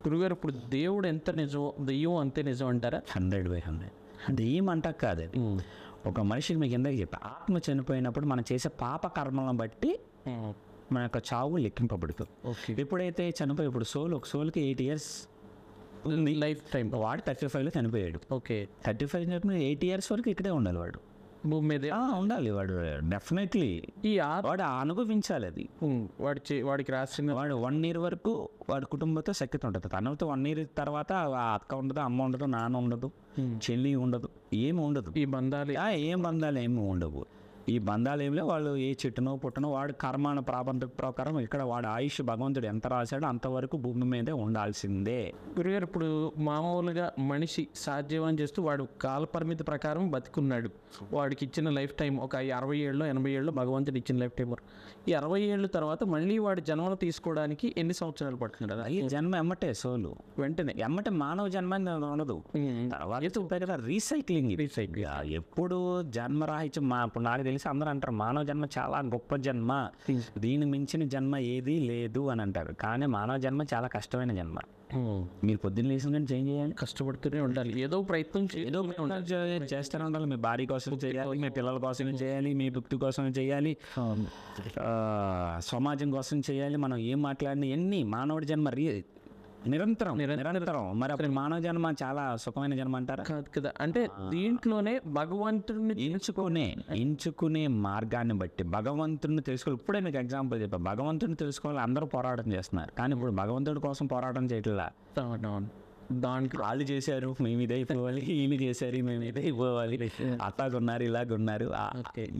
గురుగారు ఇప్పుడు దేవుడు ఎంత నిజం, దెయ్యం అంతే నిజం అంటారా? 100/100. దెయ్యం అంటాక కాదు అది. ఒక మనిషికి మీకు ఎందుకు చెప్పా, ఆత్మ చనిపోయినప్పుడు మనం చేసే పాప కర్మలను బట్టి మన యొక్క చావు లెక్కింపబడుతుంది. ఓకే. ఎప్పుడైతే చనిపోయి ఇప్పుడు ఒక సోల్కి 8 years లైఫ్ టైం. వాడు 35లో చనిపోయాడు. ఓకే. 35 చెప్పిన 8 years వరకు ఇక్కడే ఉండాలి వాడు. భూమి మీద ఉండాలి వాడు. డెఫినెట్లీ ఈ వాడు అనుభవించాలి అది. వాడికి రాసిన వాడు 1 year వరకు వాడి కుటుంబంతో సఖ్యత ఉంటుంది. తనతో 1 year తర్వాత ఆ అక్క ఉండదు, అమ్మ ఉండదు, నాన్న ఉండదు, చెల్లి ఉండదు, ఏమి ఉండదు. ఈ బంధాలు ఏం బంధాలు ఏమి ఉండవు. ఈ బంధాలు ఏమిలే. వాళ్ళు ఏ చెట్టునో పుట్టనో వాడు కర్మాన ప్రాబంధ ప్రకారం ఇక్కడ వాడు ఆయుష్ భగవంతుడు ఎంత రాశాడో అంతవరకు భూమి మీదే ఉండాల్సిందే. గురుగారు ఇప్పుడు మామూలుగా మనిషి సాధ్యమని చేస్తూ వాడు కాల పరిమితి ప్రకారం బతికున్నాడు. వాడికి ఇచ్చిన లైఫ్ టైం ఒక 60 ఏళ్ళు 80 ఏళ్ళు భగవంతుడు ఇచ్చిన లైఫ్ టైం. ఈ 60 ఏళ్ళ తర్వాత మళ్ళీ వాడి జన్మను తీసుకోవడానికి ఎన్ని సంవత్సరాలు పడుతుంది? ఈ జన్మ ఎమ్మటే సోలు వెంటనే ఎమ్మటే మానవ జన్మ ఉండదు. తర్వాత రీసైక్లింగ్. ఎప్పుడు జన్మరాహిత్యం ఇప్పుడు నాకు తెలిసి అందరూ అంటారు మానవ జన్మ చాలా గొప్ప జన్మ, దీని మించిన జన్మ ఏది లేదు అని అంటారు. కానీ మానవ జన్మ చాలా కష్టమైన జన్మ. మీరు పొద్దున్న లేచిన చేంజ్ చేయాలి, కష్టపడుతూనే ఉండాలి, ఏదో ప్రయత్నం చేస్తూనే ఉండాలి. మీ భార్య కోసం చేయాలి, మీ పిల్లల కోసం చేయాలి, మీ భక్తి కోసం చేయాలి, సమాజం కోసం చేయాలి. మనం ఏం మాట్లాడినా ఎన్ని మానవుడి జన్మ నిరంతరం. మరి అప్పుడు మానవ జన్మ చాలా సుఖమైన జన్మ అంటారా? కాదు కదా. అంటే దీంట్లోనే భగవంతుడిని ఎంచుకునే మార్గాన్ని బట్టి భగవంతుడిని తెలుసుకోవాలి. ఇప్పుడే మీకు ఎగ్జాంపుల్ చెప్పాను, భగవంతుడిని తెలుసుకోవాలి అందరూ పోరాటం చేస్తున్నారు, కానీ ఇప్పుడు భగవంతుడి కోసం పోరాటం చేయట్లా. దాంట్లో వాళ్ళు చేశారు మేము ఇదే అయిపోవాలి, వీళ్ళు చేశారు మేము ఇదే అయిపోవాలి, అట్లాగున్నారు ఇలాగున్నారు.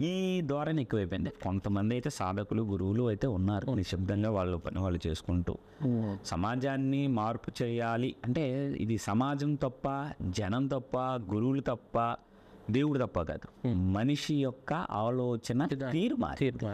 ఈ ధోరణి ఎక్కువైపోయింది. కొంతమంది అయితే సాధకులు గురువులు అయితే ఉన్నారు, నిశ్శబ్దంగా వాళ్ళ పని వాళ్ళు చేసుకుంటూ సమాజాన్ని మార్పు చేయాలి. అంటే ఇది సమాజం తప్ప, జనం తప్ప, గురువులు తప్ప, దేవుడు తప్ప కాదు, మనిషి యొక్క ఆలోచన తీరు